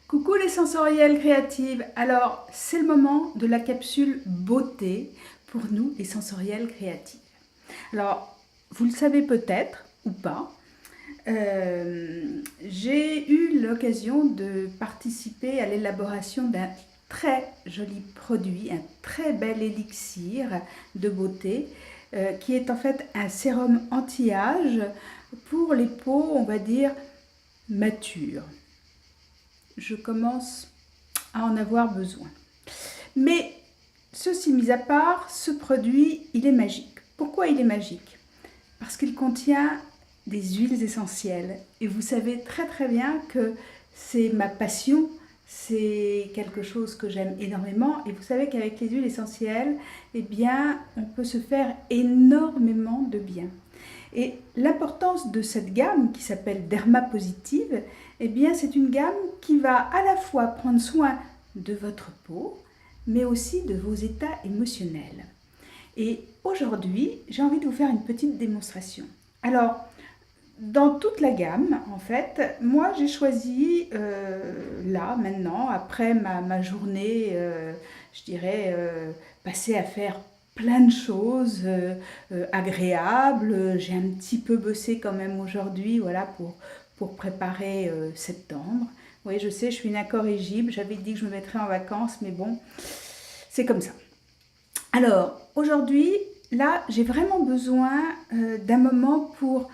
Coucou les sensorielles créatives. Alors, c'est le moment de la capsule beauté pour nous les sensorielles créatives. Alors, vous le savez peut-être ou pas, j'ai eu l'occasion de participer à l'élaboration d'un très joli produit, un très bel élixir de beauté qui est en fait un sérum anti-âge pour les peaux, on va dire, matures. Je commence à en avoir besoin. Mais ceci mis à part, ce produit, il est magique. Pourquoi il est magique? Parce qu'il contient des huiles essentielles. Et vous savez très très bien que c'est ma passion, c'est quelque chose que j'aime énormément. Et vous savez qu'avec les huiles essentielles, eh bien, on peut se faire énormément de bien. Et l'importance de cette gamme qui s'appelle Derma Positive, eh bien c'est une gamme qui va à la fois prendre soin de votre peau, mais aussi de vos états émotionnels. Et aujourd'hui, j'ai envie de vous faire une petite démonstration. Alors, dans toute la gamme, en fait, moi j'ai choisi là, maintenant, après ma journée, je dirais, passée à faire plein de choses agréables. J'ai un petit peu bossé quand même aujourd'hui, voilà, pour préparer septembre. Oui, je sais, je suis une incorrigible, j'avais dit que je me mettrais en vacances, mais bon, c'est comme ça. Alors, aujourd'hui, là, j'ai vraiment besoin d'un moment pour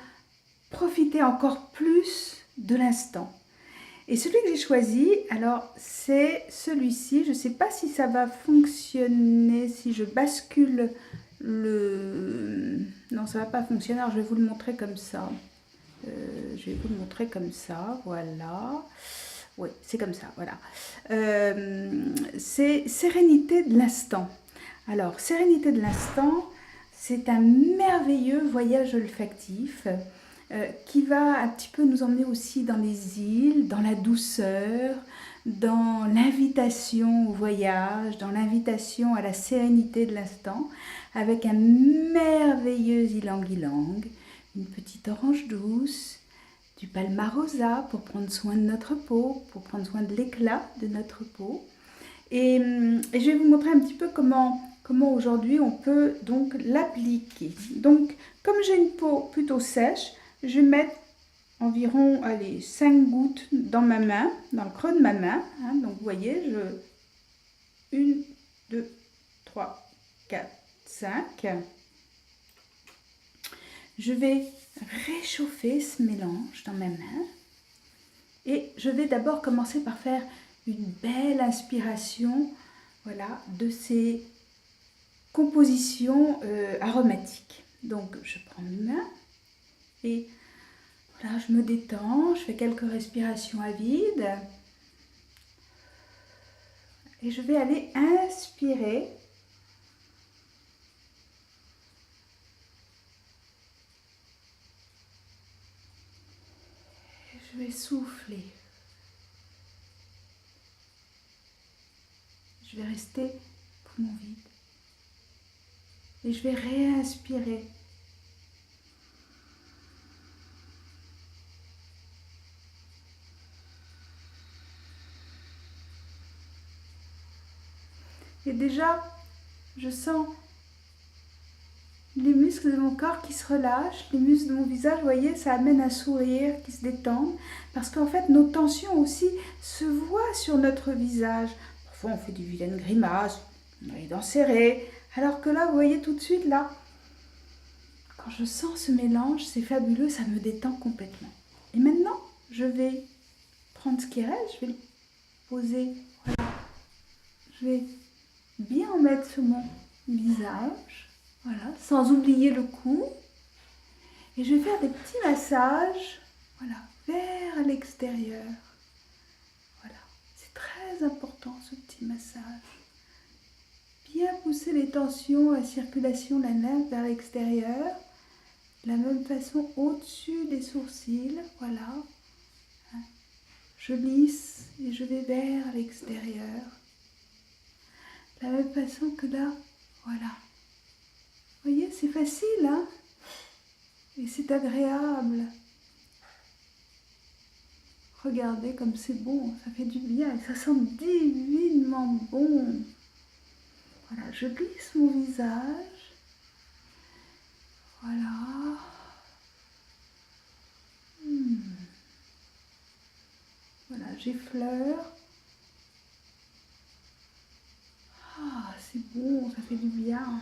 profiter encore plus de l'instant. Et celui que j'ai choisi, alors c'est celui-ci. Je ne sais pas si ça va fonctionner, si je bascule le... Non, ça ne va pas fonctionner, alors je vais vous le montrer comme ça. Je vais vous le montrer comme ça, voilà. Oui, c'est comme ça, voilà. C'est Sérénité de l'instant. Alors, Sérénité de l'instant, c'est un merveilleux voyage olfactif qui va un petit peu nous emmener aussi dans les îles, dans la douceur, dans l'invitation au voyage, dans l'invitation à la sérénité de l'instant, avec un merveilleux ylang-ylang, une petite orange douce, du palmarosa pour prendre soin de notre peau, pour prendre soin de l'éclat de notre peau. Et je vais vous montrer un petit peu comment aujourd'hui on peut donc l'appliquer. Donc, comme j'ai une peau plutôt sèche, je vais mettre environ 5 gouttes dans ma main, dans le creux de ma main. Hein. Donc, vous voyez, 1, 2, 3, 4, 5. Je vais réchauffer ce mélange dans ma main. Et je vais d'abord commencer par faire une belle inspiration, voilà, de ces compositions aromatiques. Donc, je prends mes mains et voilà, je me détends, je fais quelques respirations à vide et je vais aller inspirer. Et je vais souffler. Je vais rester poumon vide. Et je vais réinspirer. Et déjà, je sens les muscles de mon corps qui se relâchent, les muscles de mon visage, vous voyez, ça amène un sourire qui se détend. Parce qu'en fait, nos tensions aussi se voient sur notre visage. Parfois, on fait des vilaines grimaces, on a les dents serrées. Alors que là, vous voyez tout de suite, là, quand je sens ce mélange, c'est fabuleux, ça me détend complètement. Et maintenant, je vais prendre ce qui reste, je vais le poser, voilà. Je vais bien en mettre sur mon visage, voilà, sans oublier le cou. Et je vais faire des petits massages, voilà, vers l'extérieur. Voilà, c'est très important ce petit massage. Bien pousser les tensions, la circulation de la lymphe vers l'extérieur. De la même façon au-dessus des sourcils, voilà. Je lisse et je vais vers l'extérieur. De la même façon que là, voilà. Vous voyez, c'est facile, hein? Et c'est agréable. Regardez comme c'est bon, ça fait du bien et ça sent divinement bon. Voilà, je glisse mon visage. Voilà. Voilà, j'effleure. Ah, c'est bon, ça fait du bien.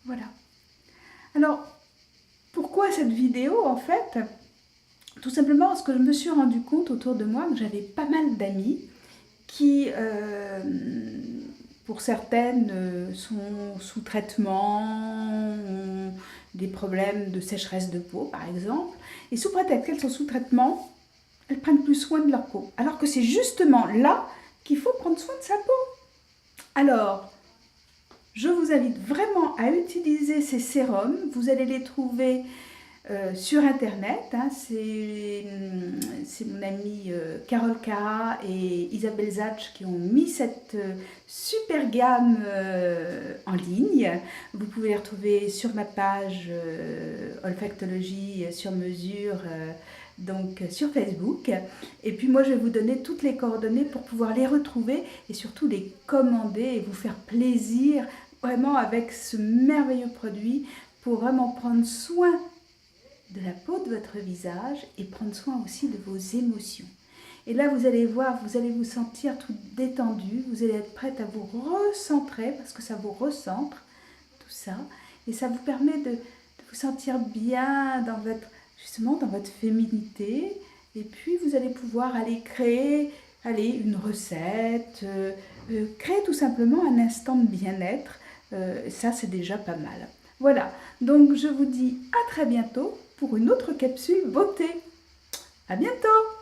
Voilà. Alors, pourquoi cette vidéo en fait? Tout simplement parce que je me suis rendu compte autour de moi que j'avais pas mal d'amis qui, pour certaines, sont sous traitement, ont des problèmes de sécheresse de peau par exemple, et sous prétexte qu'elles sont sous traitement, elles prennent plus soin de leur peau. Alors que c'est justement là qu'il faut prendre soin de sa peau. Alors, je vous invite vraiment à utiliser ces sérums. Vous allez les trouver sur internet, hein. C'est mon amie Carole Cara et Isabelle Zatch qui ont mis cette super gamme en ligne. Vous pouvez les retrouver sur ma page Olfactologie sur mesure, donc sur Facebook. Et puis moi je vais vous donner toutes les coordonnées pour pouvoir les retrouver et surtout les commander et vous faire plaisir vraiment avec ce merveilleux produit pour vraiment prendre soin de la peau de votre visage et prendre soin aussi de vos émotions. Et là, vous allez voir, vous allez vous sentir tout détendu, vous allez être prête à vous recentrer parce que ça vous recentre, tout ça. Et ça vous permet de vous sentir bien dans votre, justement, dans votre féminité. Et puis, vous allez pouvoir aller créer une recette, créer tout simplement un instant de bien-être. Ça, c'est déjà pas mal. Voilà, donc je vous dis à très bientôt pour une autre capsule beauté. À bientôt!